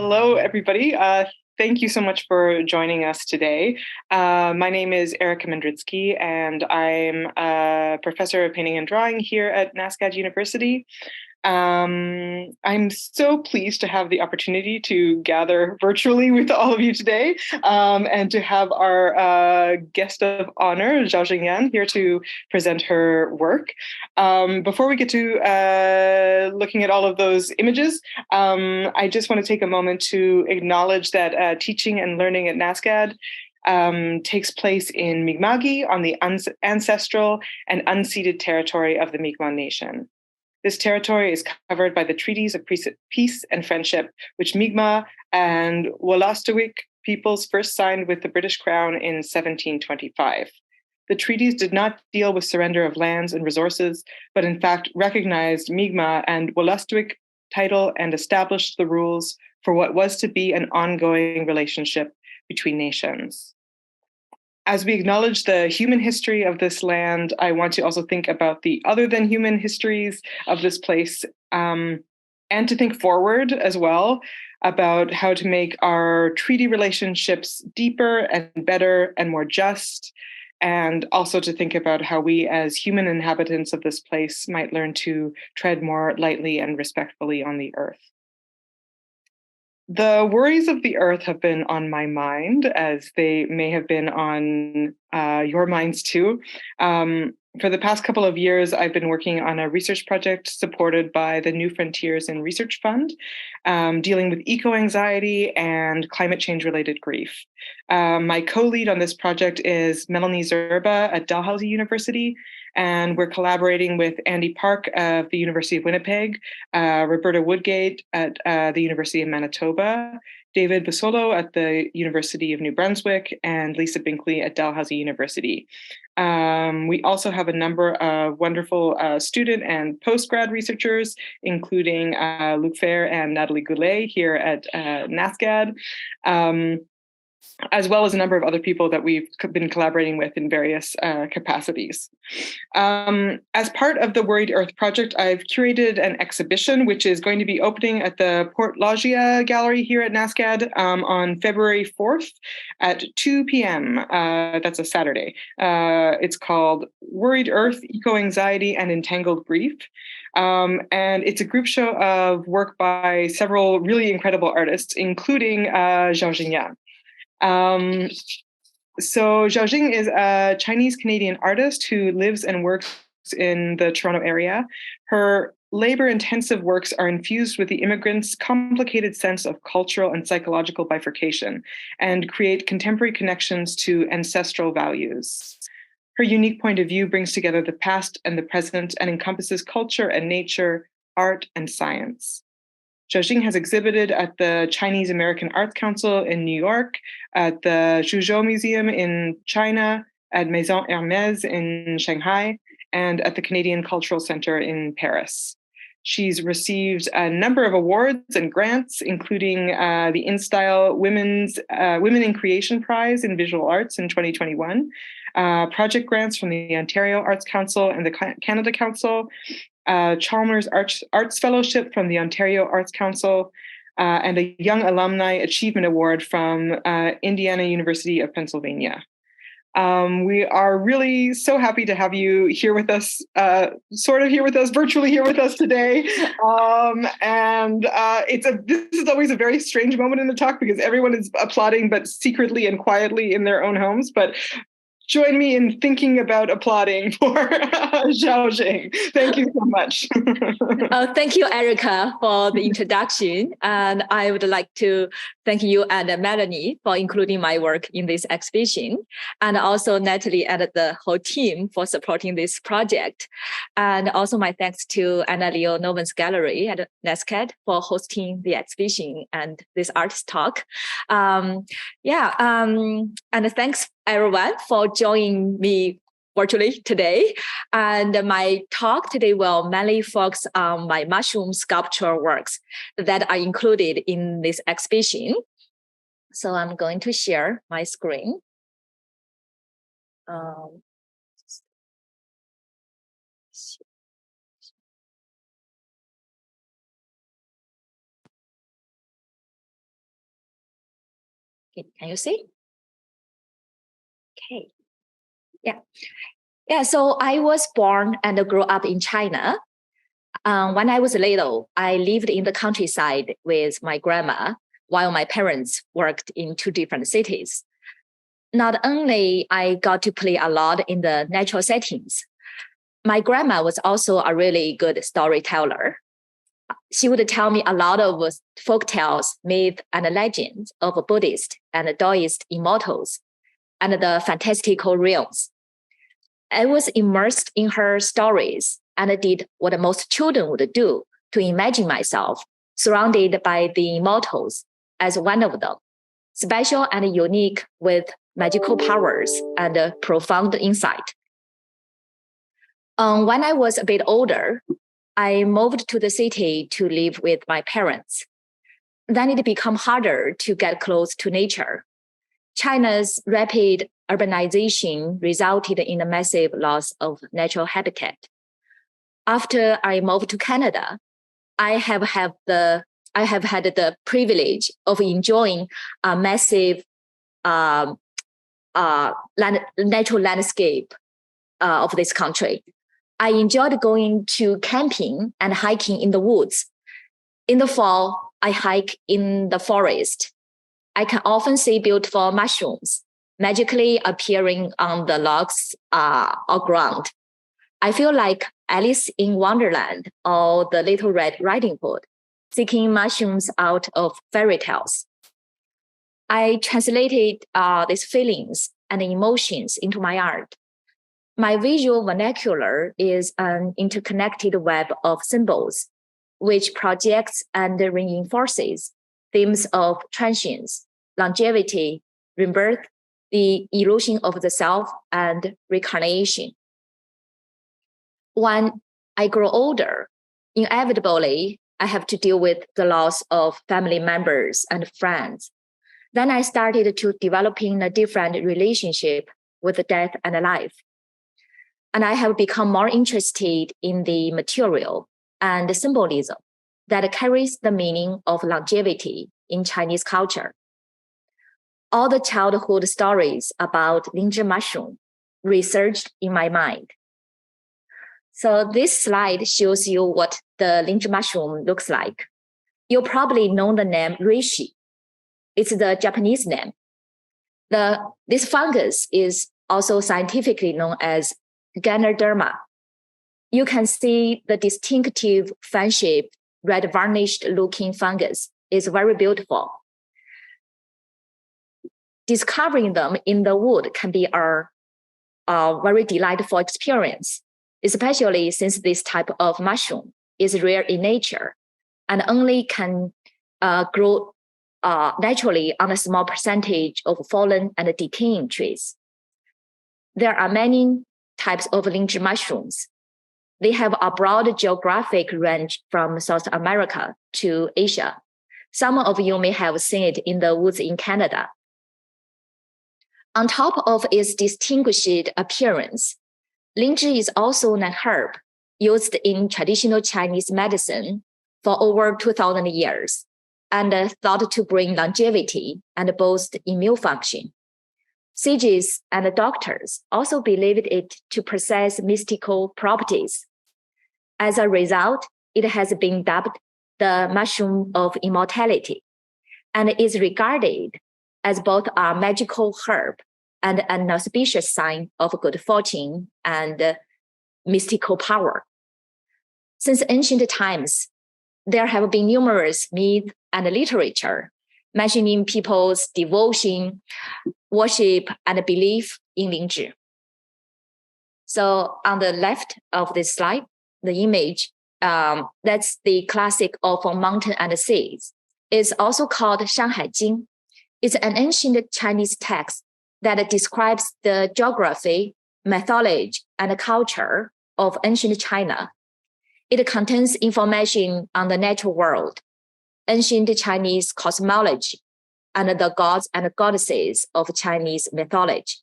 Hello, everybody. Thank you so much for joining us today. My name is Erica Mendritzki, and I'm a professor of painting and drawing here at NSCAD University. I'm so pleased to have the opportunity to gather virtually with all of you today, and to have our guest of honor, Xiaojing Yan, here to present her work. Before we get to looking at all of those images, I just want to take a moment to acknowledge that teaching and learning at NSCAD takes place in Mi'kmaq on the ancestral and unceded territory of the Mi'kmaq Nation. This territory is covered by the treaties of peace and friendship, which Mi'kmaq and Wolastoqiyik peoples first signed with the British Crown in 1725. The treaties did not deal with surrender of lands and resources, but in fact recognized Mi'kmaq and Wolastoqiyik title and established the rules for what was to be an ongoing relationship between nations. As we acknowledge the human history of this land, I want to also think about the other than human histories of this place, and to think forward as well about how to make our treaty relationships deeper and better and more just, and also to think about how we as human inhabitants of this place might learn to tread more lightly and respectfully on the earth. The worries of the earth have been on my mind, as they may have been on your minds too. For the past couple of years, I've been working on a research project supported by the New Frontiers in Research Fund, dealing with eco-anxiety and climate change-related grief. My co-lead on this project is Melanie Zurba at Dalhousie University, and we're collaborating with Andy Park of the University of Winnipeg, Roberta Woodgate at the University of Manitoba, David Busolo at the University of New Brunswick, and Lisa Binkley at Dalhousie University. We also have a number of wonderful student and postgrad researchers, including Luc Fair and Natalie Goulet here at NSCAD, as well as a number of other people that we've been collaborating with in various capacities. As part of the Worried Earth project, I've curated an exhibition which is going to be opening at the Port Loggia gallery here at NSCAD on February 4th at 2 p.m. That's a Saturday. It's called Worried Earth, Eco-Anxiety and Entangled Grief. And it's a group show of work by several really incredible artists, including Xiaojing Yan. So Xiaojing is a Chinese-Canadian artist who lives and works in the Toronto area. Her labor-intensive works are infused with the immigrant's complicated sense of cultural and psychological bifurcation and create contemporary connections to ancestral values. Her unique point of view brings together the past and the present and encompasses culture and nature, art and science. Xiaojing has exhibited at the Chinese American Arts Council in New York, at the Zhuzhou Museum in China, at Maison Hermès in Shanghai, and at the Canadian Cultural Center in Paris. She's received a number of awards and grants, including the InStyle Women in Creation Prize in Visual Arts in 2021, project grants from the Ontario Arts Council and the Canada Council, Chalmers Arts Fellowship from the Ontario Arts Council, and a Young Alumni Achievement Award from Indiana University of Pennsylvania. We are really so happy to have you here with us, virtually here with us today. This is always a very strange moment in the talk because everyone is applauding, but secretly and quietly in their own homes. But join me in thinking about applauding for Xiaojing. Thank you so much. Thank you, Erica, for the introduction. And I would like to thank you and Melanie for including my work in this exhibition, and also Natalie and the whole team for supporting this project. And also my thanks to Anna Leo Novan's Gallery at NSCAD for hosting the exhibition and this artist talk. And thanks everyone for joining me virtually today. And my talk today will mainly focus on my mushroom sculpture works that are included in this exhibition. So I'm going to share my screen. Okay, can you see? Okay. Yeah. Yeah, so I was born and grew up in China. When I was little, I lived in the countryside with my grandma while my parents worked in 2 different cities. Not only I got to play a lot in the natural settings, my grandma was also a really good storyteller. She would tell me a lot of folk tales, myths, and legends of Buddhist and Taoist immortals and the fantastical realms. I was immersed in her stories and did what most children would do to imagine myself surrounded by the immortals as one of them, special and unique with magical powers and profound insight. When I was a bit older, I moved to the city to live with my parents. Then it became harder to get close to nature. China's rapid urbanization resulted in a massive loss of natural habitat. After I moved to Canada, I have had the privilege of enjoying a massive natural landscape of this country. I enjoyed going to camping and hiking in the woods. In the fall, I hike in the forest. I can often see beautiful mushrooms magically appearing on the logs or ground. I feel like Alice in Wonderland or the Little Red Riding Hood, seeking mushrooms out of fairy tales. I translated these feelings and emotions into my art. My visual vernacular is an interconnected web of symbols, which projects and reinforces themes of transience, longevity, rebirth, the illusion of the self, and reincarnation. When I grow older, inevitably, I have to deal with the loss of family members and friends. Then I started to developing a different relationship with death and life. And I have become more interested in the material and the symbolism that carries the meaning of longevity in Chinese culture. All the childhood stories about Lingzhi mushroom resurged in my mind. So this slide shows you what the Lingzhi mushroom looks like. You probably know the name reishi. It's the Japanese name. This fungus is also scientifically known as Ganoderma. You can see the distinctive fan-shaped, red varnished looking fungus is very beautiful. Discovering them in the wood can be a very delightful experience, especially since this type of mushroom is rare in nature and only can grow naturally on a small percentage of fallen and decaying trees. There are many types of Lingzhi mushrooms. They have a broad geographic range from South America to Asia. Some of you may have seen it in the woods in Canada. On top of its distinguished appearance, Lingzhi is also an herb used in traditional Chinese medicine for over 2,000 years and thought to bring longevity and boost immune function. Sages and doctors also believed it to possess mystical properties. As a result, it has been dubbed the mushroom of immortality and is regarded as both a magical herb and an auspicious sign of good fortune and mystical power. Since ancient times, there have been numerous myths and literature mentioning people's devotion, worship, and belief in Lingzhi. So on the left of this slide, the image, that's the classic of mountain and seas. It's also called Shanghai Jing. It's an ancient Chinese text that describes the geography, mythology, and culture of ancient China. It contains information on the natural world, ancient Chinese cosmology, and the gods and goddesses of Chinese mythology.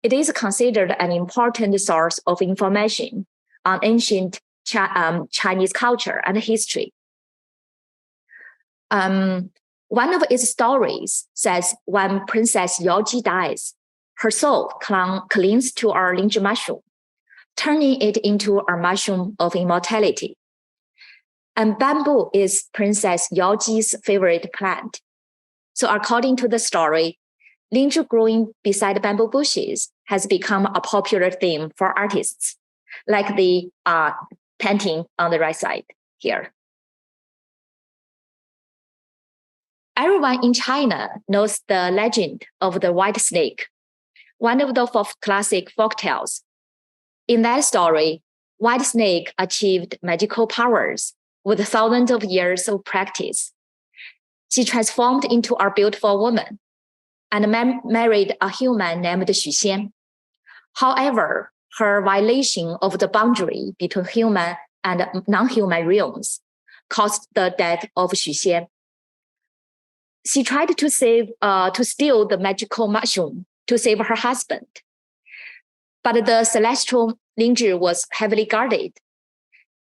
It is considered an important source of information on ancient Chinese culture and history. One of its stories says when Princess Yaoji dies, her soul clings to our Lingzhi mushroom, turning it into a mushroom of immortality. And bamboo is Princess Yaoji's favorite plant. So according to the story, Lingzhi growing beside bamboo bushes has become a popular theme for artists, like the painting on the right side here. Everyone in China knows the legend of the white snake, one of the classic folktales. In that story, white snake achieved magical powers with thousands of years of practice. She transformed into a beautiful woman and married a human named Xu Xian. However, her violation of the boundary between human and non-human realms caused the death of Xu Xian. She tried to steal the magical mushroom to save her husband. But the celestial Lingzhi was heavily guarded.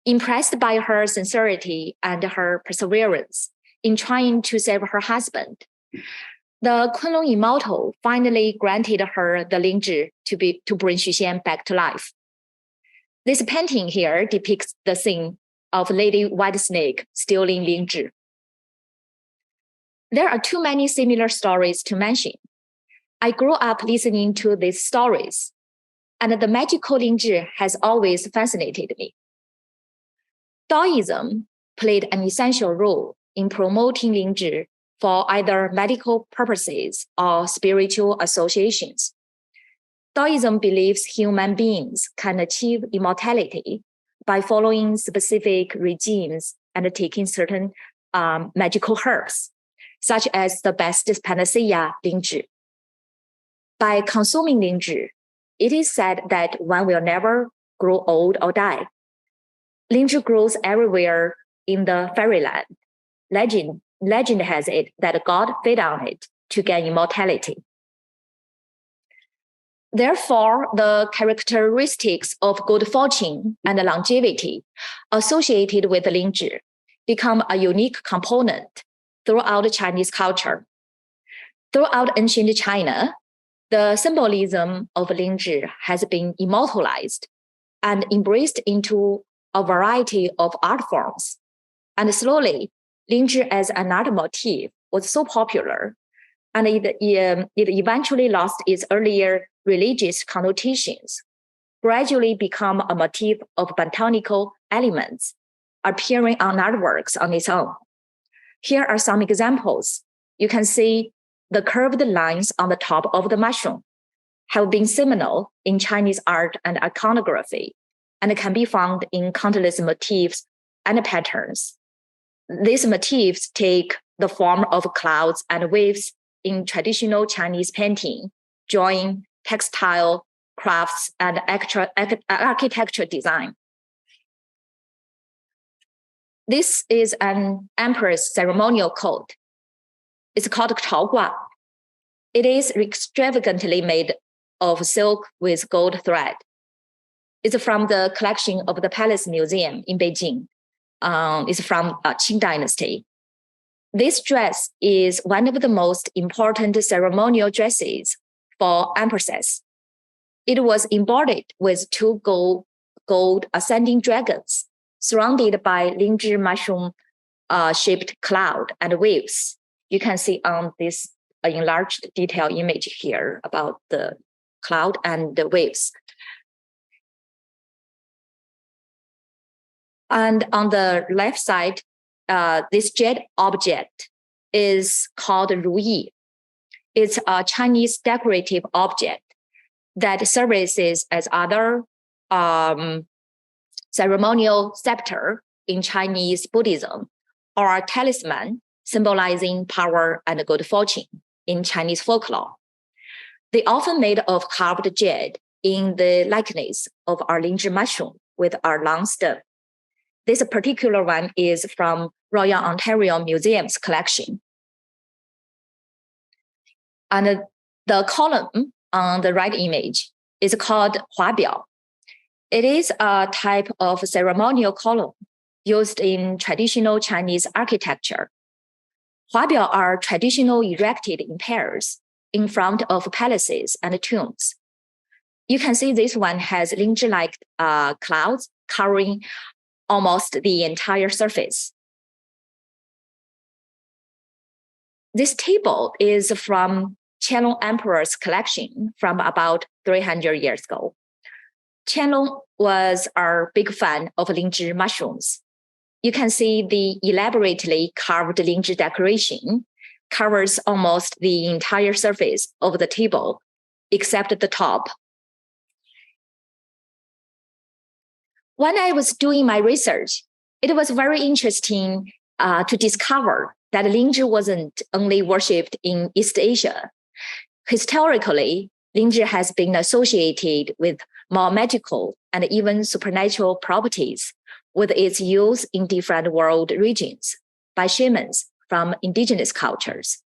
Impressed by her sincerity and her perseverance in trying to save her husband, the Kunlun Immortal finally granted her the Lingzhi to bring Xu Xian back to life. This painting here depicts the scene of Lady White Snake stealing Lingzhi. There are too many similar stories to mention. I grew up listening to these stories, and the magical Lingzhi has always fascinated me. Taoism played an essential role in promoting Lingzhi for either medical purposes or spiritual associations. Taoism believes human beings can achieve immortality by following specific regimes and taking certain magical herbs, such as the best panacea, Lingzhi. By consuming Lingzhi, it is said that one will never grow old or die. Lingzhi grows everywhere in the fairyland. Legend has it that God fed on it to gain immortality. Therefore, the characteristics of good fortune and longevity associated with Lingzhi become a unique component throughout Chinese culture. Throughout ancient China, the symbolism of Lingzhi has been immortalized and embraced into a variety of art forms. And slowly, Lingzhi as an art motif was so popular, and it eventually lost its earlier religious connotations, gradually become a motif of botanical elements, appearing on artworks on its own. Here are some examples. You can see the curved lines on the top of the mushroom have been seminal in Chinese art and iconography, and can be found in countless motifs and patterns. These motifs take the form of clouds and waves in traditional Chinese painting, drawing, textile, crafts, and architecture design. This is an emperor's ceremonial coat. It's called Chaogua. It is extravagantly made of silk with gold thread. It's from the collection of the Palace Museum in Beijing. It's from Qing Dynasty. This dress is one of the most important ceremonial dresses for empresses. It was embodied with two gold ascending dragons surrounded by Lingzhi mushroom shaped cloud and waves. You can see on this enlarged detail image here about the cloud and the waves. And on the left side, this jade object is called ruyi. It's a Chinese decorative object that services as other ceremonial scepter in Chinese Buddhism, or a talisman symbolizing power and good fortune in Chinese folklore. They often made of carved jade in the likeness of our Lingzhi mushroom with our long stem. This particular one is from Royal Ontario Museum's collection. And the column on the right image is called Huabiao. It is a type of ceremonial column used in traditional Chinese architecture. Huabiao are traditionally erected in pairs in front of palaces and tombs. You can see this one has Lingzhi-like clouds covering almost the entire surface. This table is from Qianlong Emperor's collection from about 300 years ago. Qianlong was a big fan of Lingzhi mushrooms. You can see the elaborately carved Lingzhi decoration covers almost the entire surface of the table, except the top. When I was doing my research, it was very interesting to discover that Lingzhi wasn't only worshipped in East Asia. Historically, Lingzhi has been associated with more magical and even supernatural properties with its use in different world regions by shamans from indigenous cultures.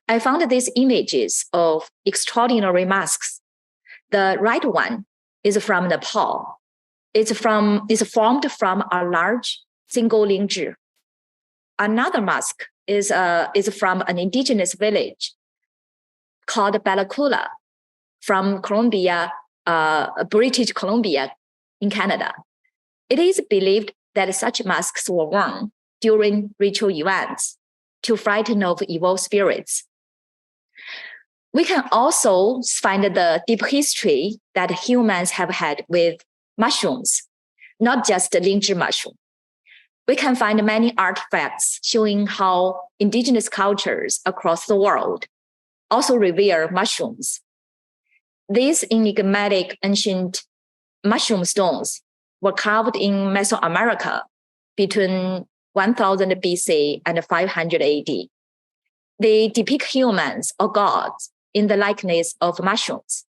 I found these images of extraordinary masks. The right one is from Nepal. It's formed from a large single Lingzhi. Another mask is from an indigenous village called Balakula from Columbia, British Columbia in Canada. It is believed that such masks were worn during ritual events to frighten off evil spirits. We can also find the deep history that humans have had with mushrooms, not just the Lingzhi mushroom. We can find many artifacts showing how indigenous cultures across the world also revere mushrooms. These enigmatic ancient mushroom stones were carved in Mesoamerica between 1000 BC and 500 AD. They depict humans or gods in the likeness of mushrooms.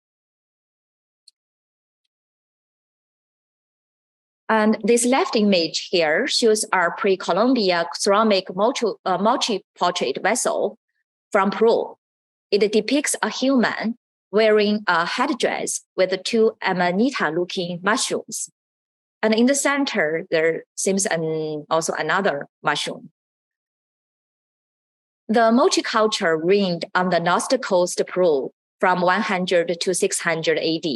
And this left image here shows our pre-Columbia ceramic multi-portrait vessel from Peru. It depicts a human wearing a headdress with two amanita-looking mushrooms. And in the center, there seems also another mushroom. The multiculture reigned on the north coast of Peru from 100 to 600 AD.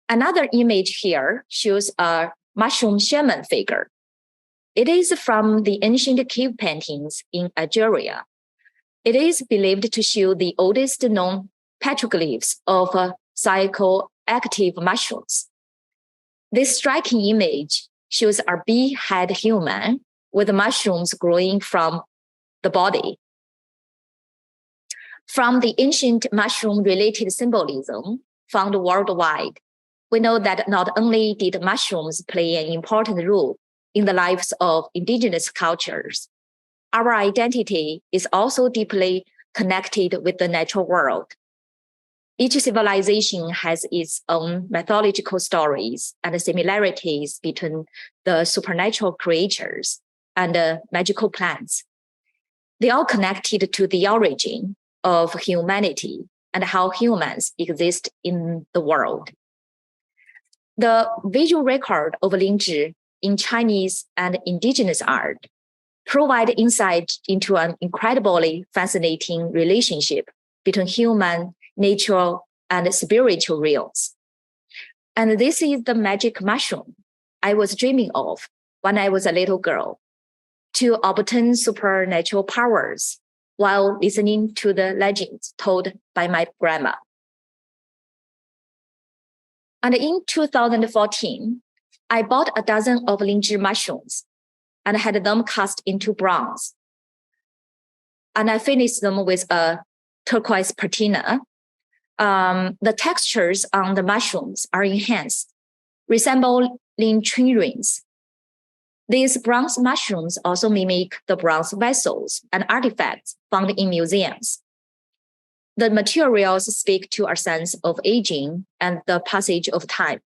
Another image here shows a mushroom shaman figure. It is from the ancient cave paintings in Algeria. It is believed to show the oldest known petroglyphs of psychoactive mushrooms. This striking image shows a bee-head human with mushrooms growing from the body. From the ancient mushroom-related symbolism found worldwide, we know that not only did mushrooms play an important role in the lives of indigenous cultures, our identity is also deeply connected with the natural world. Each civilization has its own mythological stories and similarities between the supernatural creatures and the magical plants. They are connected to the origin of humanity and how humans exist in the world. The visual record of Lingzhi in Chinese and indigenous art provide insight into an incredibly fascinating relationship between human, natural, and spiritual realms. And this is the magic mushroom I was dreaming of when I was a little girl, to obtain supernatural powers while listening to the legends told by my grandma. And in 2014, I bought a dozen of Lingzhi mushrooms and had them cast into bronze. And I finished them with a turquoise patina. The textures on the mushrooms are enhanced, resembling tree rings. These bronze mushrooms also mimic the bronze vessels and artifacts found in museums. The materials speak to our sense of aging and the passage of time.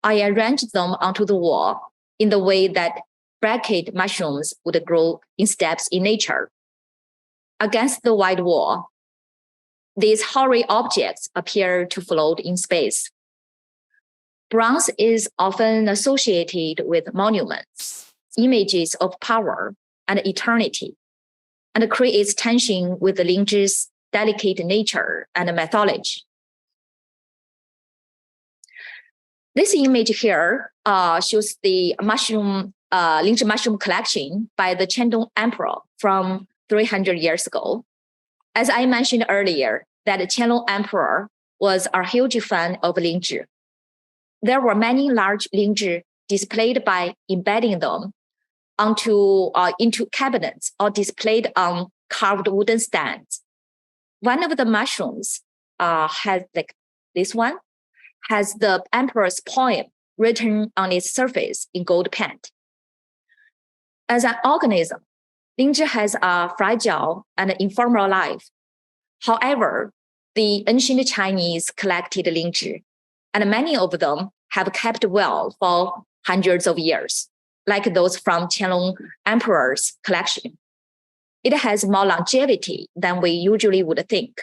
I arranged them onto the wall in the way that bracket mushrooms would grow in steps in nature. Against the white wall, these hoary objects appear to float in space. Bronze is often associated with monuments, images of power, and eternity, and creates tension with the Lingzhi's delicate nature and mythology. This image here shows the Lingzhi mushroom collection by the Qiandong Emperor from 300 years ago. As I mentioned earlier, that Qianlong Emperor was a huge fan of Lingzhi. There were many large Lingzhi displayed by embedding them into cabinets or displayed on carved wooden stands. One of the mushrooms has like this one, has the emperor's poem written on its surface in gold paint. As an organism, Lingzhi has a fragile and informal life. However, the ancient Chinese collected Lingzhi, and many of them have kept well for hundreds of years, like those from Qianlong Emperor's collection. It has more longevity than we usually would think.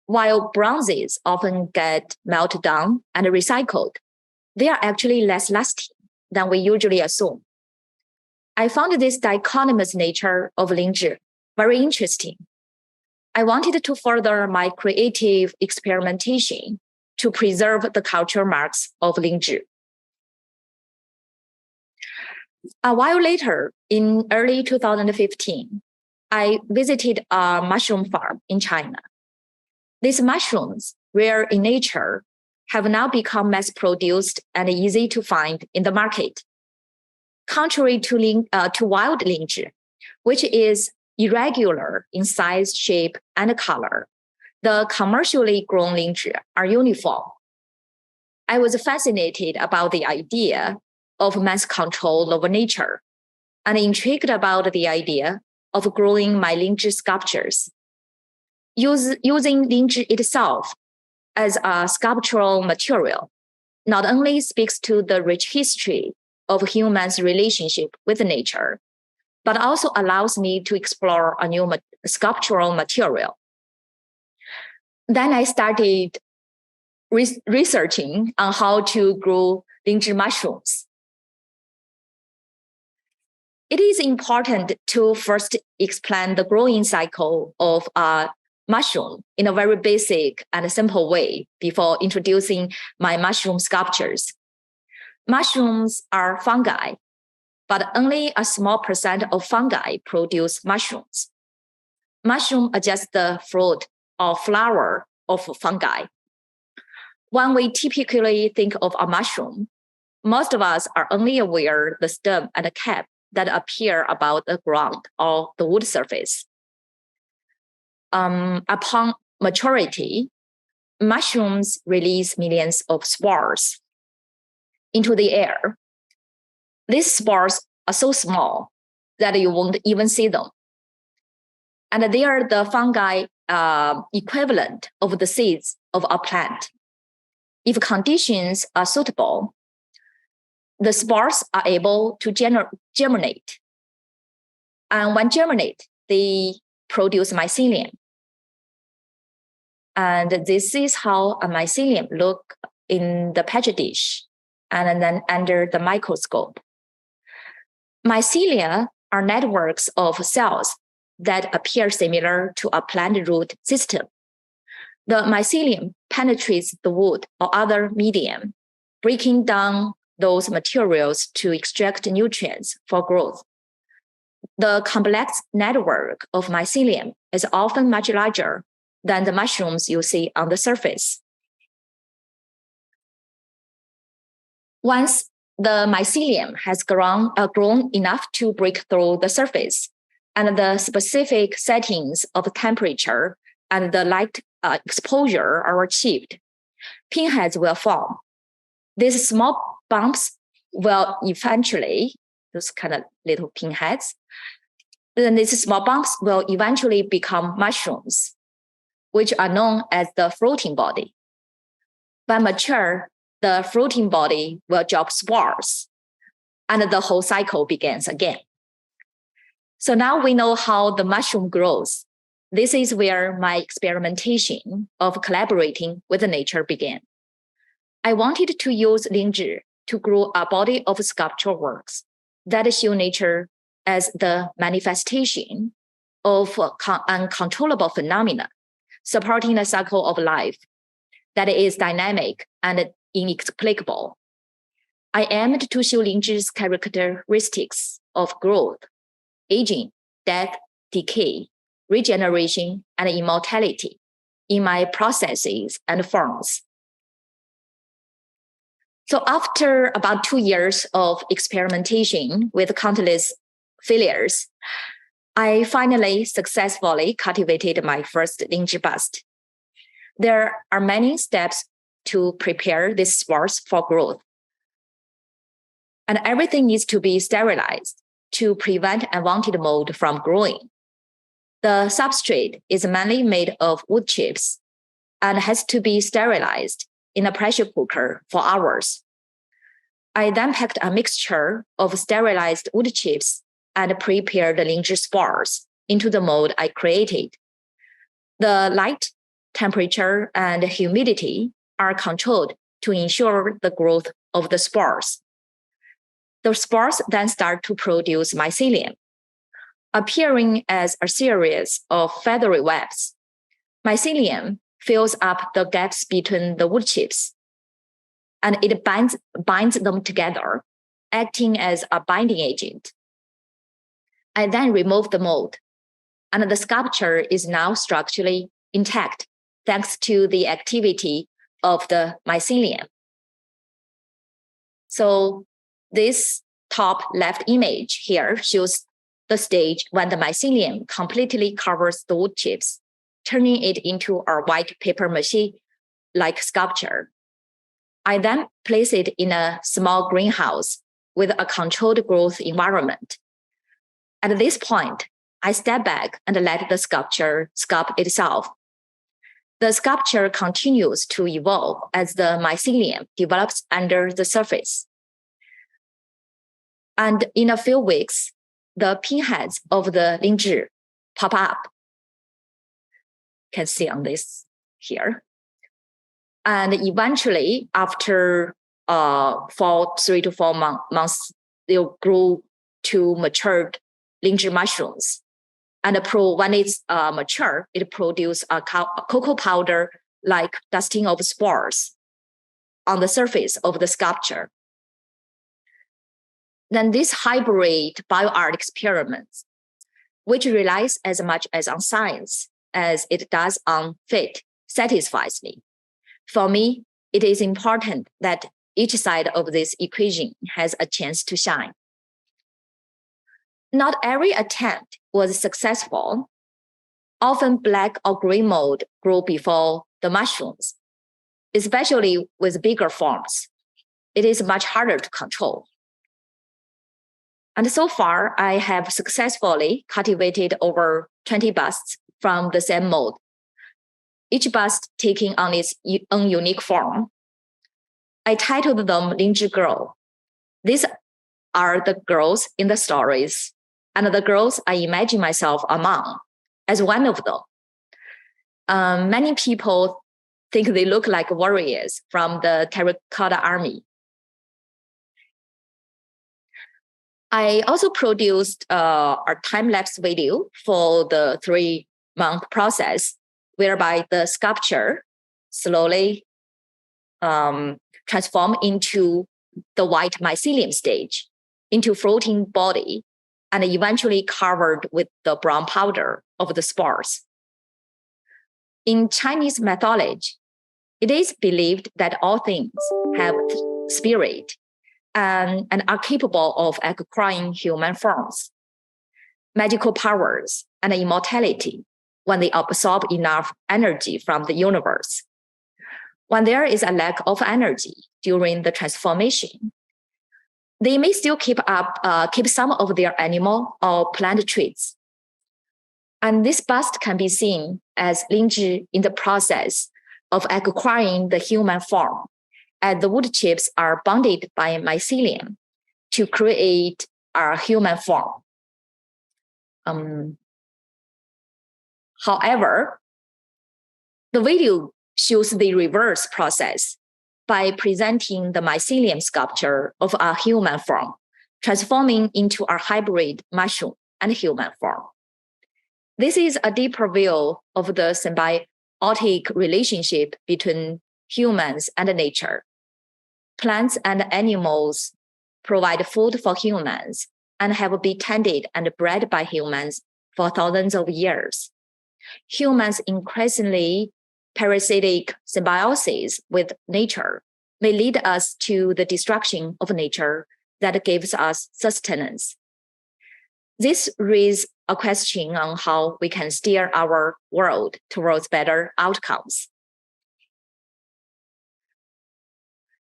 While bronzes often get melted down and recycled, they are actually less lasting than we usually assume. I found this dichotomous nature of Lingzhi very interesting. I wanted to further my creative experimentation to preserve the cultural marks of Lingzhi. A while later, in early 2015, I visited a mushroom farm in China. These mushrooms, rare in nature, have now become mass-produced and easy to find in the market. Contrary to wild Lingzhi, which is irregular in size, shape, and color, the commercially grown Lingzhi are uniform. I was fascinated about the idea of mass control over nature and intrigued about the idea of growing my Lingzhi sculptures. Using Lingzhi itself as a sculptural material not only speaks to the rich history of humans' relationship with nature, but also allows me to explore a new sculptural material. Then I started researching on how to grow Lingzhi mushrooms. It is important to first explain the growing cycle of a mushroom in a very basic and simple way before introducing my mushroom sculptures. Mushrooms are fungi, but only a small percent of fungi produce mushrooms. Mushroom are just the fruit or flower of fungi. When we typically think of a mushroom, most of us are only aware of the stem and the cap that appear above the ground or the wood surface. Upon maturity, mushrooms release millions of spores into the air. These spores are so small that you won't even see them. And they are the fungi equivalent of the seeds of a plant. If conditions are suitable, the spores are able to germinate. And when germinate, they produce mycelium. And this is how a mycelium look in the petri dish and then under the microscope. Mycelia are networks of cells that appear similar to a plant root system. The mycelium penetrates the wood or other medium, breaking down those materials to extract nutrients for growth. The complex network of mycelium is often much larger than the mushrooms you see on the surface. Once the mycelium has grown enough to break through the surface, and the specific settings of temperature and the light exposure are achieved, pinheads will form. These small bumps will eventually, those kind of little pinheads, then these small bumps will eventually become mushrooms, which are known as the fruiting body. By mature, the fruiting body will drop spores, and the whole cycle begins again. So now we know how the mushroom grows. This is where my experimentation of collaborating with nature began. I wanted to use Lingzhi to grow a body of sculptural works that show nature as the manifestation of uncontrollable phenomena supporting the cycle of life that is dynamic and inexplicable. I aimed to show Lingzhi's characteristics of growth, aging, death, decay, regeneration, and immortality in my processes and forms. So after about 2 years of experimentation with countless failures, I finally successfully cultivated my first Lingzhi bust. There are many steps to prepare this spores for growth. And everything needs to be sterilized to prevent unwanted mold from growing. The substrate is mainly made of wood chips and has to be sterilized in a pressure cooker for hours. I then packed a mixture of sterilized wood chips and prepared the Lingzhi spores into the mold I created. The light, temperature, and humidity are controlled to ensure the growth of the spores. The spores then start to produce mycelium, appearing as a series of feathery webs. Mycelium fills up the gaps between the wood chips, and it binds them together, acting as a binding agent. I then remove the mold, and the sculpture is now structurally intact thanks to the activity of the mycelium. So this top left image here shows the stage when the mycelium completely covers the wood chips, turning it into a white paper mache-like sculpture. I then place it in a small greenhouse with a controlled growth environment. At this point, I step back and let the sculpture sculpt itself. The sculpture continues to evolve as the mycelium develops under the surface. And in a few weeks, the pinheads of the Lingzhi pop up. You can see on this here. And eventually, after 3 to 4 months, they'll grow to matured Lingzhi mushrooms. And when it's mature, it produces a cocoa powder-like dusting of spores on the surface of the sculpture. Then this hybrid bioart experiments, which relies as much as on science as it does on fate, satisfies me. For me, it is important that each side of this equation has a chance to shine. Not every attempt was successful. Often black or gray mold grow before the mushrooms, especially with bigger forms. It is much harder to control. And so far, I have successfully cultivated over 20 busts from the same mold, each bust taking on its own unique form. I titled them Lingzhi Girl. These are the girls in the stories, and the girls I imagine myself among as one of them. Many people think they look like warriors from the Terracotta Army. I also produced a time-lapse video for the 3-month process, whereby the sculpture slowly transformed into the white mycelium stage, into floating body, and eventually covered with the brown powder of the spores. In Chinese mythology, it is believed that all things have spirit and are capable of acquiring human forms, magical powers, and immortality when they absorb enough energy from the universe. When there is a lack of energy during the transformation, they may still keep some of their animal or plant traits. And this bust can be seen as Lingzhi in the process of acquiring the human form, as the wood chips are bonded by mycelium to create a human form. However, the video shows the reverse process by presenting the mycelium sculpture of a human form transforming into a hybrid mushroom and human form. This is a deeper view of the symbiotic relationship between humans and nature. Plants and animals provide food for humans and have been tended and bred by humans for thousands of years. Humans' increasingly parasitic symbiosis with nature may lead us to the destruction of nature that gives us sustenance. This raises a question on how we can steer our world towards better outcomes.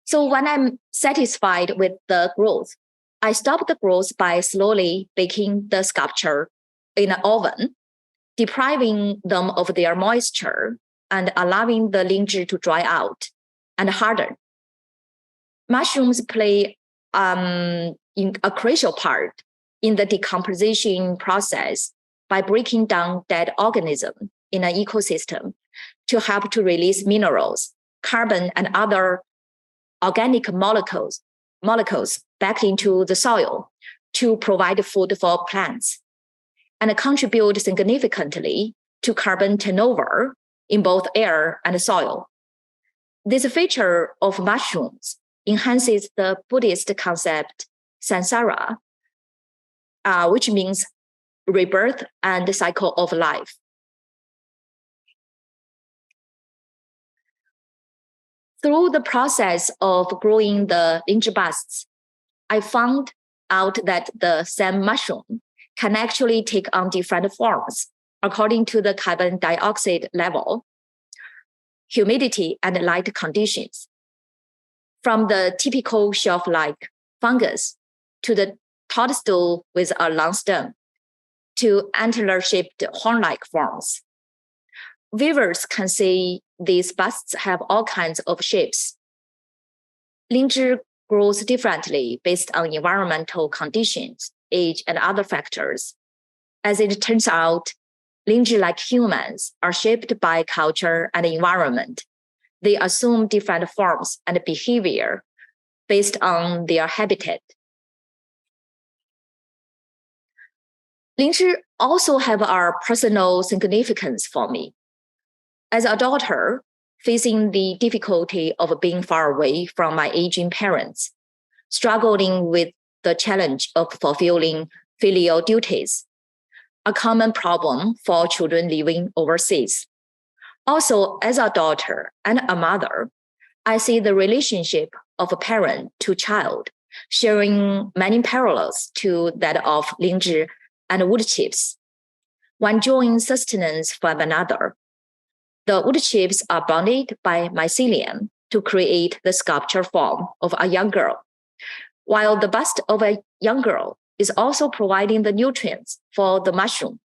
So when I'm satisfied with the growth, I stop the growth by slowly baking the sculpture in an oven, depriving them of their moisture and allowing the lingzhi to dry out and harden. Mushrooms play a crucial part in the decomposition process by breaking down dead organisms in an ecosystem to help to release minerals, carbon, and other organic molecules back into the soil to provide food for plants and contribute significantly to carbon turnover in both air and soil. This feature of mushrooms enhances the Buddhist concept samsara, which means rebirth and the cycle of life. Through the process of growing the lingzhi busts, I found out that the same mushroom can actually take on different forms according to the carbon dioxide level, humidity, and light conditions. From the typical shelf-like fungus to the toadstool with a long stem to antler-shaped horn-like forms. Viewers can see these busts have all kinds of shapes. Lingzhi grows differently based on environmental conditions, age, and other factors. As it turns out, lingzhi, like humans, are shaped by culture and environment. They assume different forms and behavior based on their habitat. Lingzhi also have our personal significance for me. As a daughter, facing the difficulty of being far away from my aging parents, struggling with the challenge of fulfilling filial duties, a common problem for children living overseas. Also, as a daughter and a mother, I see the relationship of a parent to child sharing many parallels to that of lingzhi and wood chips. When enjoying sustenance from another, the wood chips are bonded by mycelium to create the sculpture form of a young girl, while the bust of a young girl is also providing the nutrients for the mushroom.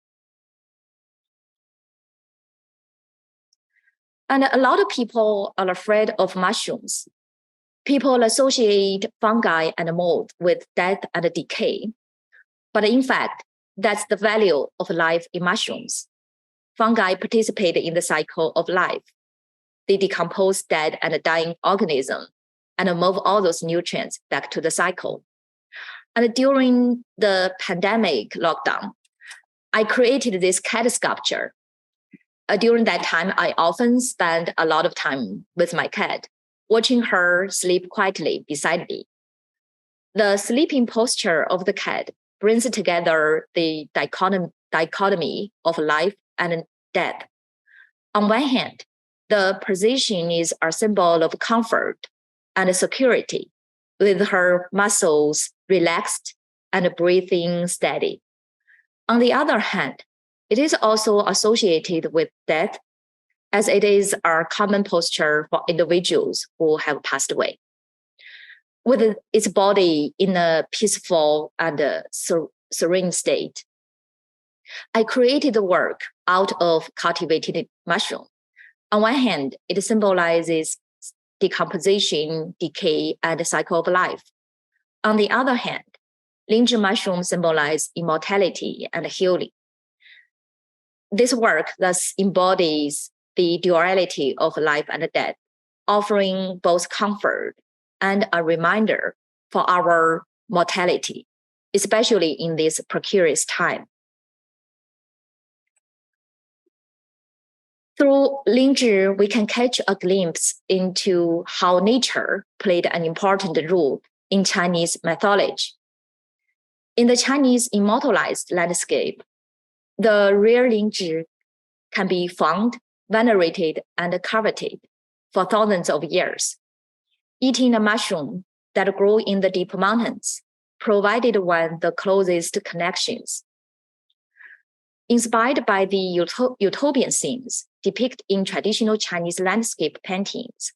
And a lot of people are afraid of mushrooms. People associate fungi and mold with death and decay. But in fact, that's the value of life in mushrooms. Fungi participate in the cycle of life. They decompose dead and dying organisms and move all those nutrients back to the cycle. And during the pandemic lockdown, I created this cat sculpture. During that time, I often spend a lot of time with my cat, watching her sleep quietly beside me. The sleeping posture of the cat brings together the dichotomy of life and death. On one hand, the position is a symbol of comfort and security, with her muscles relaxed and breathing steady. On the other hand, it is also associated with death, as it is a common posture for individuals who have passed away. With its body in a peaceful and serene state, I created the work out of cultivated mushroom. On one hand, it symbolizes decomposition, decay, and the cycle of life. On the other hand, lingzhi mushrooms symbolize immortality and healing. This work thus embodies the duality of life and death, offering both comfort and a reminder for our mortality. especially in this precarious time. Through Lingzhi, we can catch a glimpse into how nature played an important role in Chinese mythology. In the Chinese immortalized landscape, the rare Lingzhi can be found, venerated, and coveted for thousands of years. Eating a mushroom that grow in the deep mountains provided one the closest connections. Inspired by the utopian scenes depicted in traditional Chinese landscape paintings,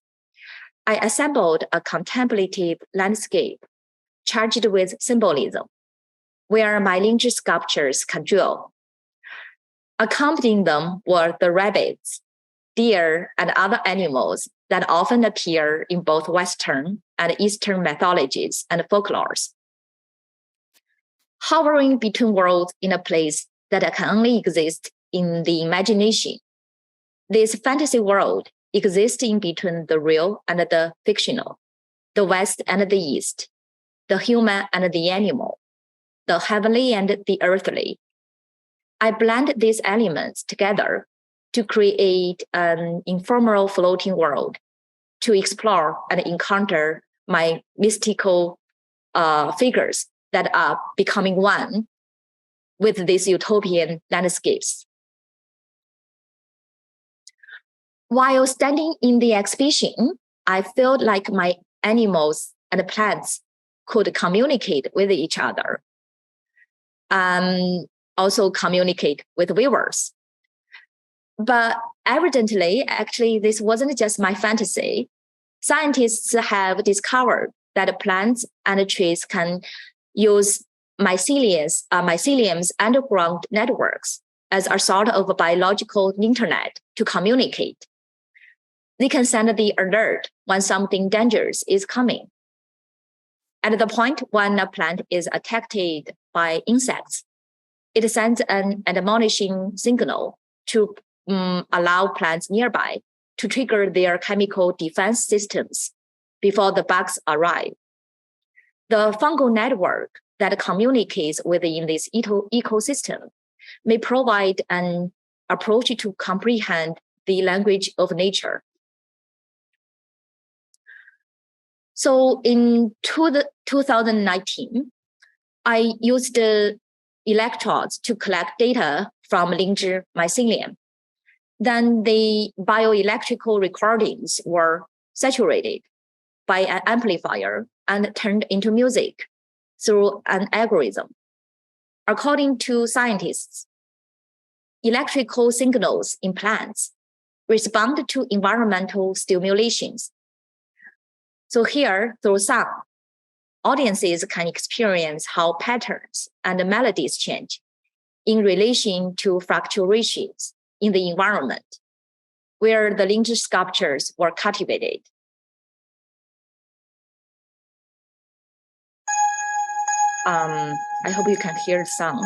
I assembled a contemplative landscape charged with symbolism, where my Lingzhi sculptures congeal. Accompanying them were the rabbits, deer, and other animals that often appear in both Western and Eastern mythologies and folklores. Hovering between worlds in a place that can only exist in the imagination, this fantasy world exists in between the real and the fictional, the West and the East, the human and the animal, the heavenly and the earthly. I blend these elements together to create an ephemeral floating world to explore and encounter my mystical figures that are becoming one with these utopian landscapes. While standing in the exhibition, I felt like my animals and plants could communicate with each other. Also communicate with viewers. But evidently, actually, this wasn't just my fantasy. Scientists have discovered that plants and trees can use mycelium's underground networks as a sort of a biological internet to communicate. They can send the alert when something dangerous is coming. At the point when a plant is attacked by insects, it sends an admonishing signal to allow plants nearby to trigger their chemical defense systems before the bugs arrive. The fungal network that communicates within this ecosystem may provide an approach to comprehend the language of nature. So in 2019, I used the electrodes to collect data from Lingzhi mycelium. Then the bioelectrical recordings were saturated by an amplifier and turned into music through an algorithm. According to scientists, electrical signals in plants respond to environmental stimulations. So here, through sound, audiences can experience how patterns and melodies change in relation to fluctuations in the environment where the Lingzhi sculptures were cultivated. I hope you can hear the sound.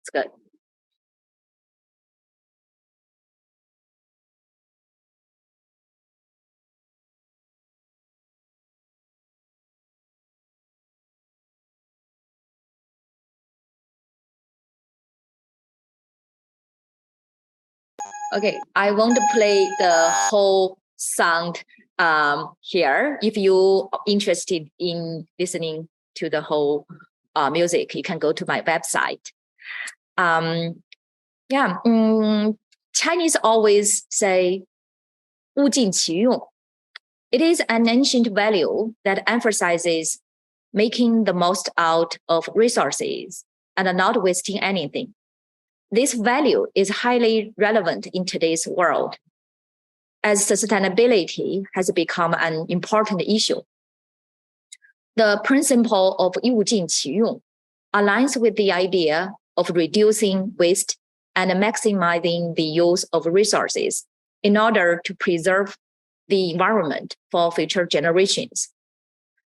It's good. Okay, I won't play the whole sound here. If you're interested in listening to the whole music, you can go to my website. Chinese always say 物尽其用. It is an ancient value that emphasizes making the most out of resources and not wasting anything. This value is highly relevant in today's world, as sustainability has become an important issue. The principle of 物尽其用 aligns with the idea of reducing waste and maximizing the use of resources in order to preserve the environment for future generations.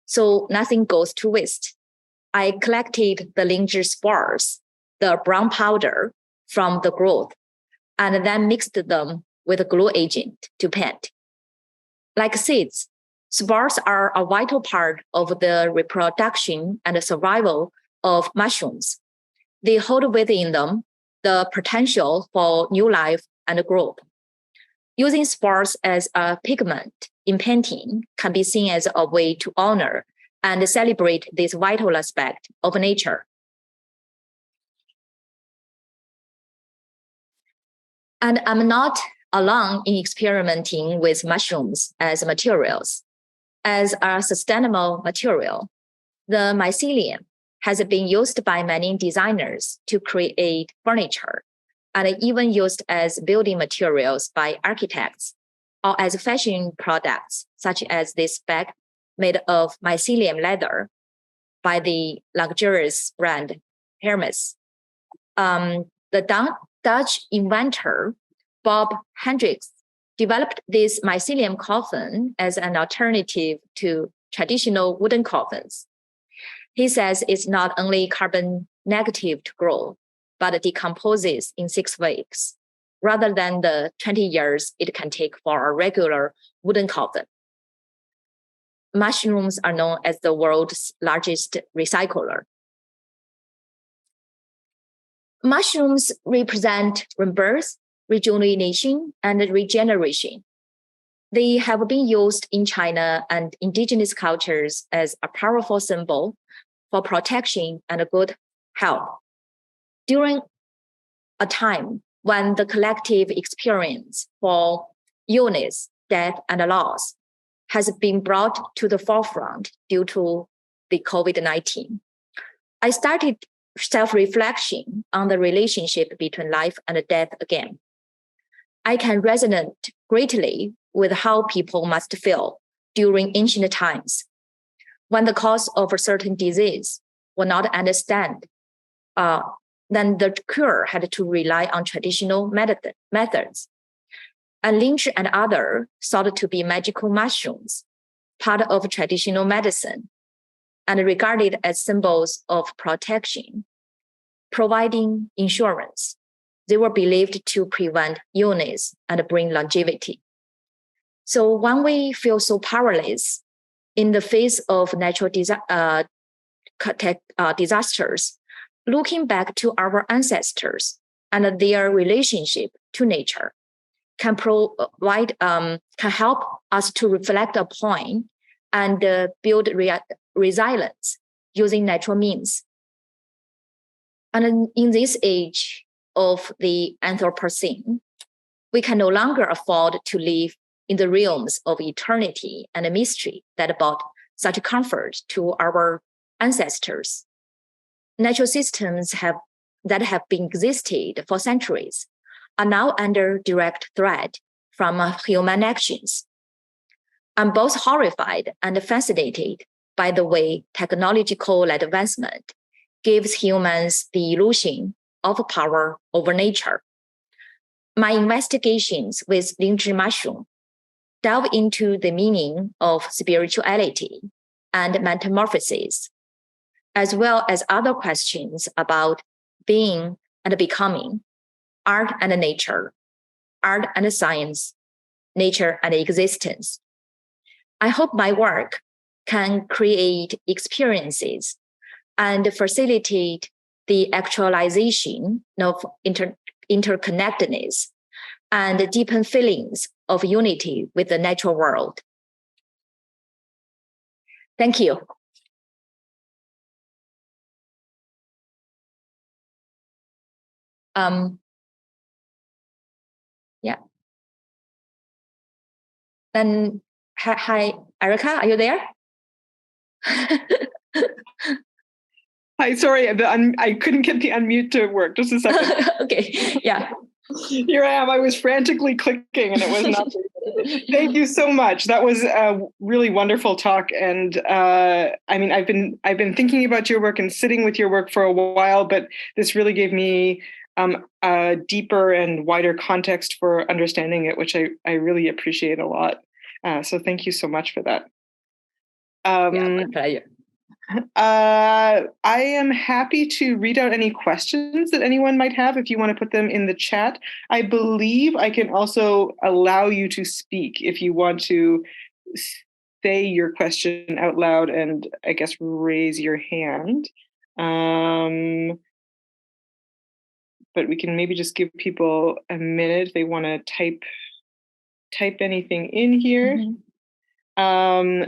So nothing goes to waste. I collected the Lingzhi spores, the brown powder, from the growth, and then mixed them with a glue agent to paint. Like seeds, spores are a vital part of the reproduction and survival of mushrooms. They hold within them the potential for new life and growth. Using spores as a pigment in painting can be seen as a way to honor and celebrate this vital aspect of nature. And I'm not alone in experimenting with mushrooms as materials. As a sustainable material, the mycelium has been used by many designers to create furniture, and even used as building materials by architects, or as fashion products, such as this bag made of mycelium leather by the luxurious brand Hermes. The Dutch inventor Bob Hendricks developed this mycelium coffin as an alternative to traditional wooden coffins. He says it's not only carbon negative to grow, but decomposes in 6 weeks, rather than the 20 years it can take for a regular wooden coffin. Mushrooms are known as the world's largest recycler. Mushrooms represent rebirth, rejuvenation, and regeneration. They have been used in China and indigenous cultures as a powerful symbol for protection and good health. During a time when the collective experience for illness, death, and loss has been brought to the forefront due to the COVID-19, I started self-reflection on the relationship between life and death again. I can resonate greatly with how people must feel during ancient times, when the cause of a certain disease was not understood. Then the cure had to rely on traditional methods. And Lynch and others thought to be magical mushrooms, part of traditional medicine, and regarded as symbols of protection, providing insurance. They were believed to prevent illness and bring longevity. So when we feel so powerless in the face of natural disasters, looking back to our ancestors and their relationship to nature can help us to reflect upon and build resilience using natural means. And in this age of the Anthropocene, we can no longer afford to live in the realms of eternity and mystery that brought such comfort to our ancestors. Natural systems that have been existed for centuries are now under direct threat from human actions. I'm both horrified and fascinated by the way technological advancement gives humans the illusion of power over nature. My investigations with Lynch mushroom delve into the meaning of spirituality and metamorphosis, as well as other questions about being and becoming, art and nature, art and science, nature and existence. I hope my work can create experiences and facilitate the actualization of interconnectedness and deepen feelings of unity with the natural world. Thank you. Yeah. Then, hi, Erica, are you there? Hi, sorry, I couldn't get the unmute to work. Just a second. Okay, yeah. Here I am. I was frantically clicking and it was not. Thank you so much. That was a really wonderful talk. And I mean, I've been thinking about your work and sitting with your work for a while, but this really gave me a deeper and wider context for understanding it, which I really appreciate a lot. So thank you so much for that. Yeah, my pleasure. I am happy to read out any questions that anyone might have if you want to put them in the chat. I believe I can also allow you to speak if you want to say your question out loud and I guess raise your hand. But we can maybe just give people a minute if they want to type anything in here. Mm-hmm.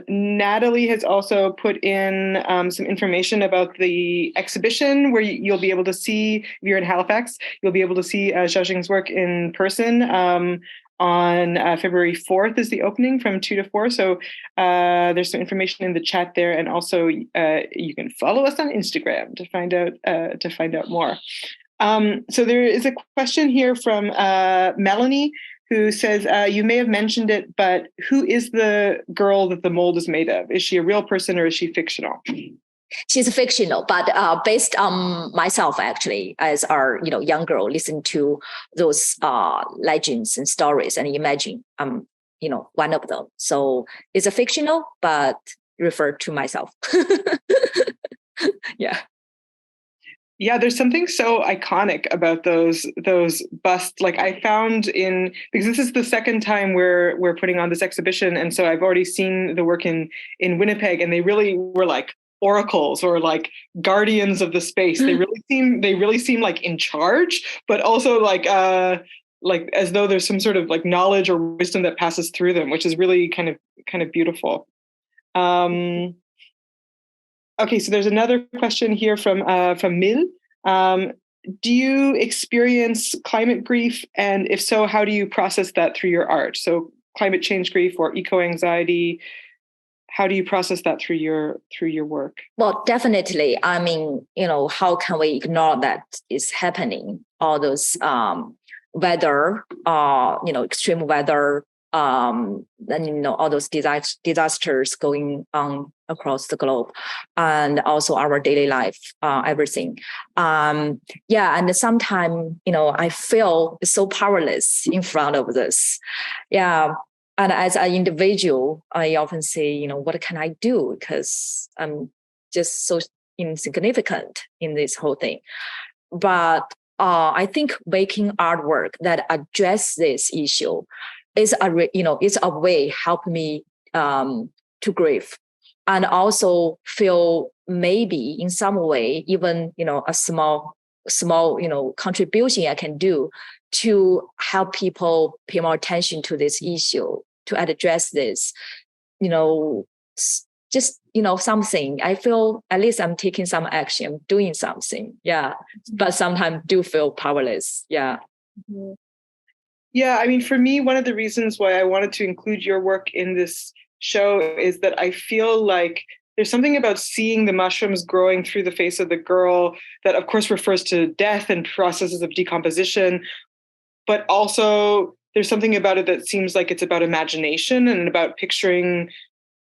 Natalie has also put in some information about the exhibition where you'll be able to see, if you're in Halifax, you'll be able to see Xiaojing's work in person. On February 4th is the opening from 2 to 4. So there's some information in the chat there. And also you can follow us on Instagram to find out more. So there is a question here from Melanie, who says, you may have mentioned it, but who is the girl that the mold is made of? Is she a real person or is she fictional? She's fictional, but based on myself, actually, as our young girl, listen to those legends and stories and imagine one of them. So it's a fictional, but refer to myself. Yeah. Yeah, there's something so iconic about those busts. Like I found because this is the second time we're putting on this exhibition, and so I've already seen the work in Winnipeg, and they really were like oracles or like guardians of the space. They really seem like in charge, but also like as though there's some sort of like knowledge or wisdom that passes through them, which is really kind of beautiful. Okay, so there's another question here from Mil. Do you experience climate grief? And if so, how do you process that through your art? So climate change grief or eco-anxiety, how do you process that through your work? Well, definitely. I mean, how can we ignore that is happening? All those weather, extreme weather, and all those disasters going on across the globe, and also our daily life, everything. And sometimes I feel so powerless in front of this. Yeah, and as an individual, I often say, what can I do? Because I'm just so insignificant in this whole thing. But I think making artwork that address this issue is a way help me to grieve, and also feel maybe in some way even a small contribution I can do to help people pay more attention to this issue, to address this. Just something. I feel at least I'm taking some action, doing something. Yeah, but sometimes do feel powerless. Yeah. Mm-hmm. Yeah, I mean, for me, one of the reasons why I wanted to include your work in this show is that I feel like there's something about seeing the mushrooms growing through the face of the girl that, of course, refers to death and processes of decomposition. But also there's something about it that seems like it's about imagination and about picturing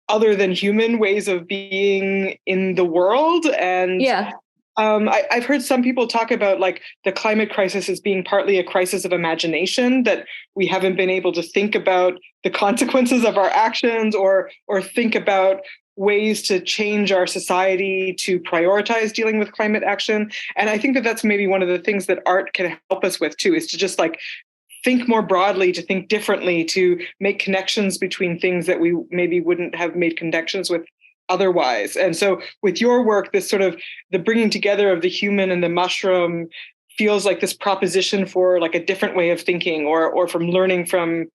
other than human ways of being in the world. And yeah. I've heard some people talk about like the climate crisis as being partly a crisis of imagination, that we haven't been able to think about the consequences of our actions or think about ways to change our society to prioritize dealing with climate action. And I think that that's maybe one of the things that art can help us with too, is to just like think more broadly, to think differently, to make connections between things that we maybe wouldn't have made connections with otherwise. And so with your work, this sort of the bringing together of the human and the mushroom feels like this proposition for like a different way of thinking or from learning from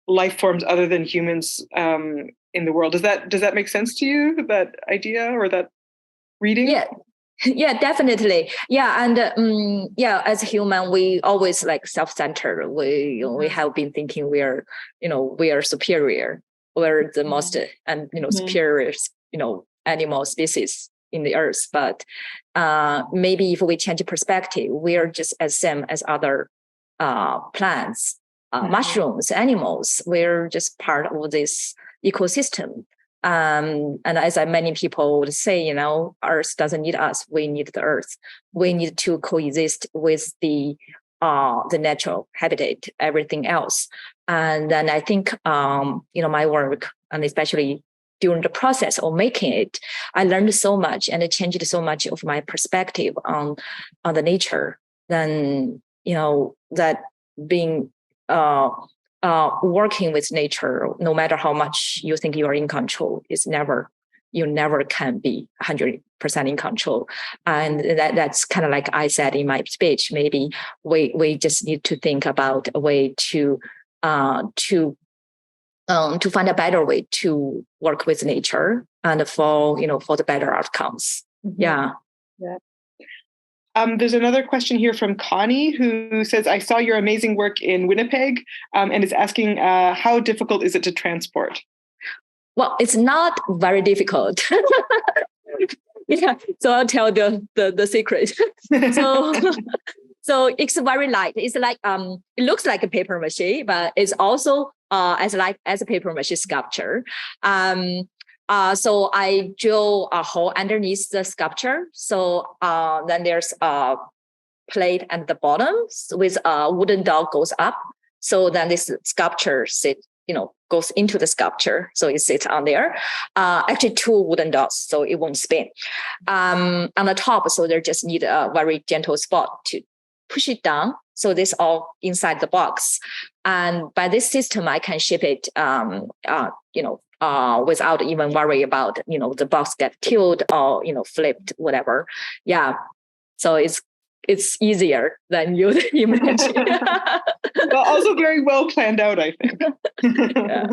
life forms other than humans in the world. Does that make sense to you, that idea or that reading? Yeah, definitely. Yeah, and as a human, we always like self-centered. We have been thinking we are superior. We're the most superior animal species in the earth. But maybe if we change perspective, we are just as same as other plants, mushrooms, animals. We're just part of this ecosystem. And as many people would say, Earth doesn't need us. We need the Earth. We need to coexist with the natural habitat, everything else. And then I think, my work, and especially during the process of making it, I learned so much, and it changed so much of my perspective on the nature. Then, that being working with nature, no matter how much you think you are in control, you never can be 100% in control. And that's kind of like I said in my speech, maybe we just need to think about a way to find a better way to work with nature and for the better outcomes. Mm-hmm. Yeah. There's another question here from Connie, who says, I saw your amazing work in Winnipeg, and is asking, how difficult is it to transport? Well, it's not very difficult. Yeah, so I'll tell the secret. So it's very light. It's like it looks like a paper mache, but it's also as light as a paper mache sculpture. So I drill a hole underneath the sculpture. So then there's a plate at the bottom with a wooden dog goes up. So then this sculpture goes into the sculpture. So it sits on there. Actually, 2 wooden dogs, so it won't spin. On the top, so they just need a very gentle spot to push it down. So this all inside the box. And by this system, I can ship it, without even worry about, the box get tilted or, flipped, whatever. Yeah. So it's easier than you imagine. Well, also very well planned out, I think. Yeah.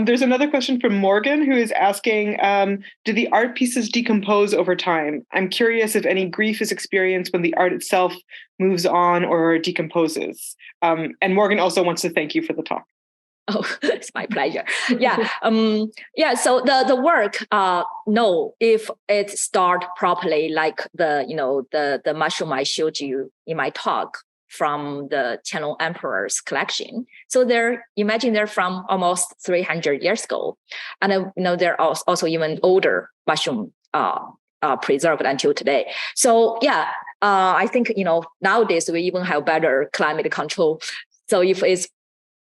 There's another question from Morgan, who is asking, do the art pieces decompose over time? I'm curious if any grief is experienced when the art itself moves on or decomposes. And Morgan also wants to thank you for the talk. Oh, it's my pleasure. Yeah. So the work, no, if it start properly, like the mushroom I showed you in my talk from the Qianlong Emperor's collection. So they're from almost 300 years ago. And there are also even older mushroom preserved until today. So yeah, I think, nowadays we even have better climate control. So if it's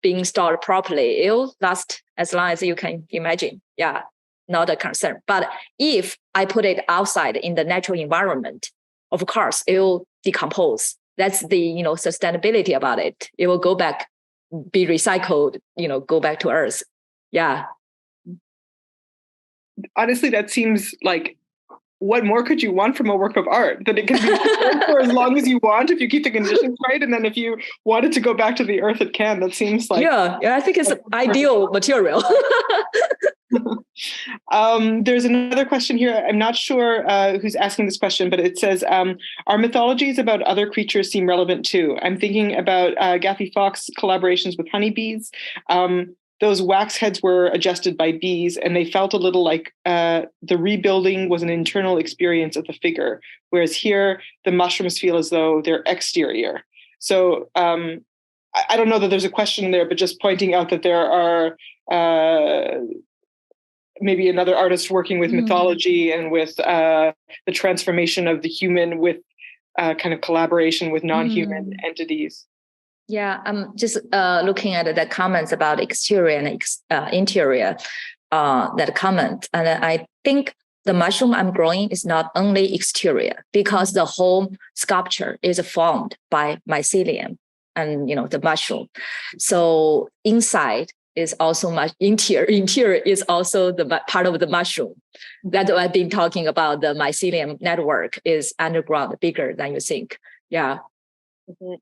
being stored properly, it'll last as long as you can imagine. Yeah, not a concern. But if I put it outside in the natural environment, of course, it will decompose. That's the sustainability about it. It will go back, be recycled, go back to Earth. Yeah. Honestly, that seems like, what more could you want from a work of art? That it can be for as long as you want if you keep the conditions right, and then if you want it to go back to the earth, it can. That seems like I think it's ideal material. There's another question here. I'm not sure who's asking this question, but it says, "Our mythologies about other creatures seem relevant too. I'm thinking about Gaffy Fox collaborations with honeybees. Those wax heads were adjusted by bees, and they felt a little like the rebuilding was an internal experience of the figure, whereas here the mushrooms feel as though they're exterior." So I don't know that there's a question there, but just pointing out that there are maybe another artist working with mythology and with the transformation of the human with kind of collaboration with non-human entities. Yeah, I'm just looking at the comments about exterior and interior, that comment. And I think the mushroom I'm growing is not only exterior, because the whole sculpture is formed by mycelium and, the mushroom. So inside is also interior is also the part of the mushroom. That's what I've been talking about. The mycelium network is underground, bigger than you think. Yeah. Mm-hmm.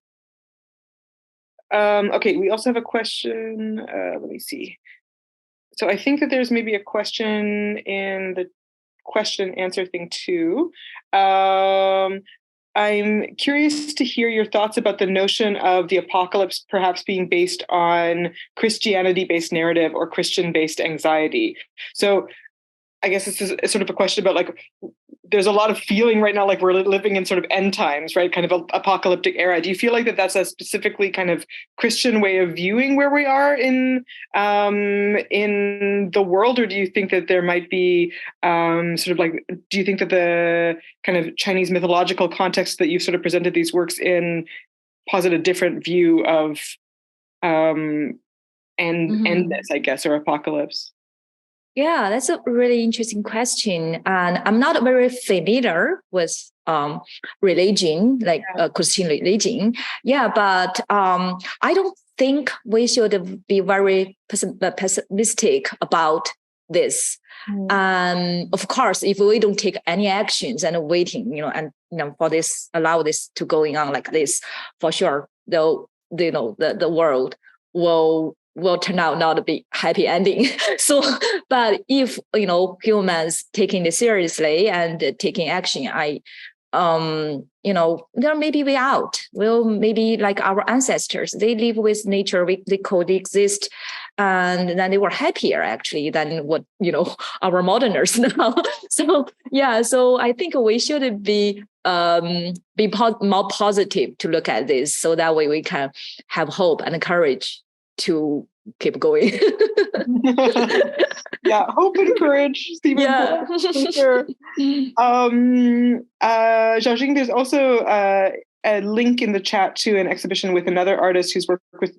Okay, we also have a question. Let me see. So I think that there's maybe a question in the question and answer thing too. I'm curious to hear your thoughts about the notion of the apocalypse perhaps being based on Christianity-based narrative or Christian-based anxiety. So I guess this is sort of a question about, like, there's a lot of feeling right now like we're living in sort of end times, right? Kind of an apocalyptic era. Do you feel like that's a specifically kind of Christian way of viewing where we are in the world? Or do you think that there might be do you think that the kind of Chinese mythological context that you've sort of presented these works in posit a different view of endness, I guess, or apocalypse? Yeah, that's a really interesting question. And I'm not very familiar with religion, like Christian religion. Yeah, but I don't think we should be very pessimistic about this. Of course, if we don't take any actions and waiting, and for this, allow this to going on like this, for sure, though, the world will turn out not to be happy ending. So, but if humans taking this seriously and taking action, there may be way out. Well, maybe like our ancestors, they live with nature, they coexist, and then they were happier actually than what our moderners now. So yeah, so I think we should be more positive to look at this, so that way we can have hope and courage to keep going. Yeah, hope and courage. Yeah. Sure. Xiaojing, there's also a link in the chat to an exhibition with another artist who's worked with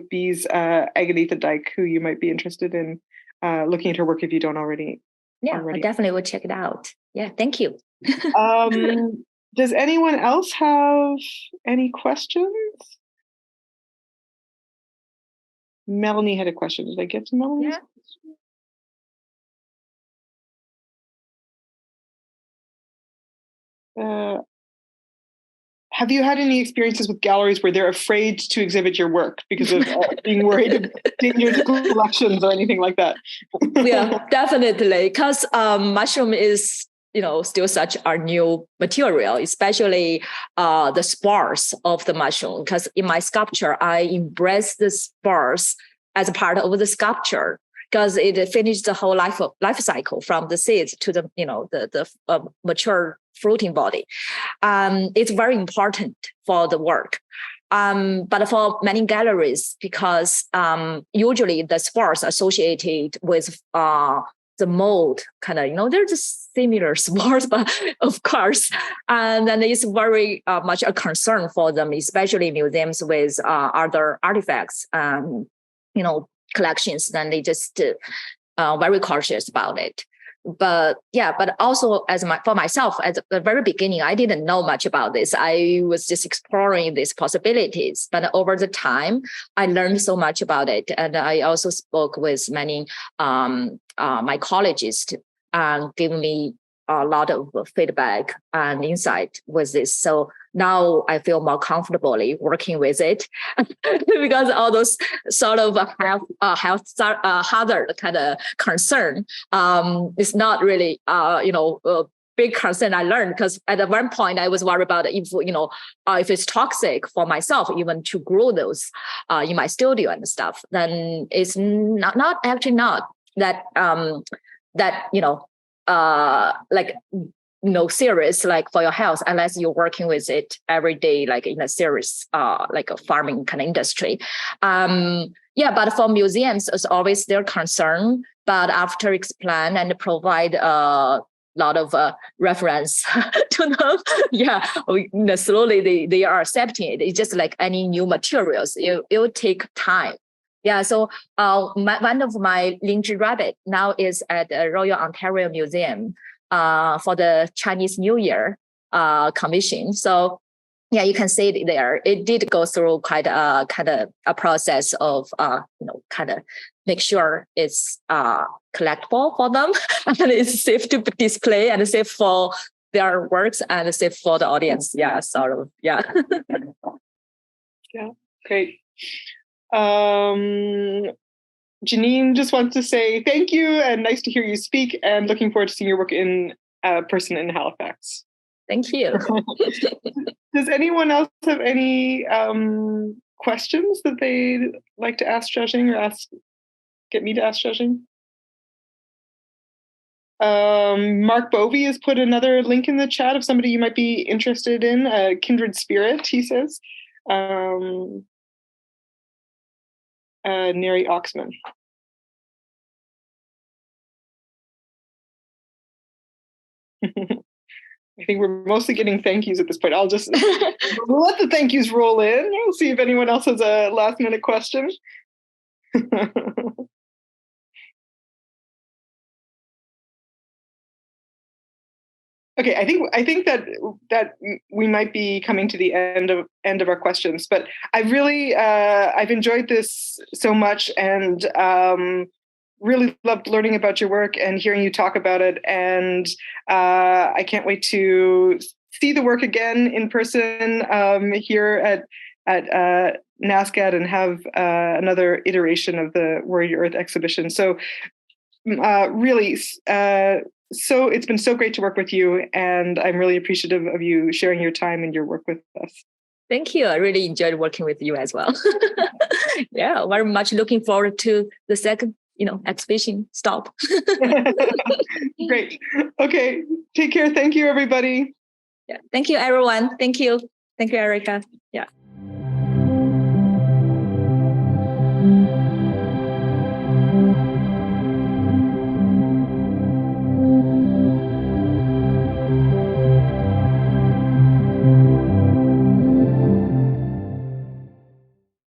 bees, Agatha Dyke, who you might be interested in looking at her work if you don't already. Yeah, I definitely will check it out. Yeah, thank you. Does anyone else have any questions? Melanie had a question. Did I get to Melanie's question? Have you had any experiences with galleries where they're afraid to exhibit your work because of being worried of danger to collections or anything like that? Yeah, definitely. Because mushroom is still such a new material, especially the spores of the mushroom. Because in my sculpture, I embrace the spores as a part of the sculpture, because it finished the whole life cycle from the seeds to the mature fruiting body. It's very important for the work. But for many galleries, because usually the spores associated with the mold, kind of, they're just similar spores, but of course, and then it's very much a concern for them, especially museums with other artifacts, collections. Then they just very cautious about it. But also for myself, at the very beginning, I didn't know much about this. I was just exploring these possibilities. But over the time, I learned so much about it. And I also spoke with many mycologists and gave me a lot of feedback and insight with this. So now I feel more comfortably working with it because all those sort of health hazard kind of concern is not really a big concern. I learned, because at one point I was worried about if it's toxic for myself even to grow those in my studio and stuff. Then it's not that serious, like for your health, unless you're working with it every day, like in a serious like a farming kind of industry. But for museums, it's always their concern. But after explain and provide a lot of reference to them, slowly they are accepting it. It's just like any new materials, it will take time. Yeah, so one of my Lingzhi rabbit now is at the Royal Ontario Museum for the Chinese New Year commission. So yeah, you can see it there. It did go through quite a kind of a process of kind of make sure it's collectible for them and it's safe to display and safe for their works and safe for the audience. Yeah, sort of. Yeah. Yeah, great. Janine just wants to say thank you and nice to hear you speak, and looking forward to seeing your work in person in Halifax. Thank you. Does anyone else have any questions that they'd like to ask Xiaojing or get me to ask Xiaojing? Mark Bovey has put another link in the chat of somebody you might be interested in, Kindred Spirit, he says. Neri Oxman. I think we're mostly getting thank yous at this point. We'll let the thank yous roll in. We'll see if anyone else has a last minute question. Okay, I think that we might be coming to the end of our questions, but I've enjoyed this so much, and really loved learning about your work and hearing you talk about it. And I can't wait to see the work again in person here at NASCAD and have another iteration of the Warrior Earth exhibition. So really. So it's been so great to work with you, and I'm really appreciative of you sharing your time and your work with us. Thank you. I really enjoyed working with you as well. Yeah, very much looking forward to the second, exhibition stop. Great. Okay. Take care. Thank you, everybody. Yeah. Thank you, everyone. Thank you. Thank you, Erica. Yeah.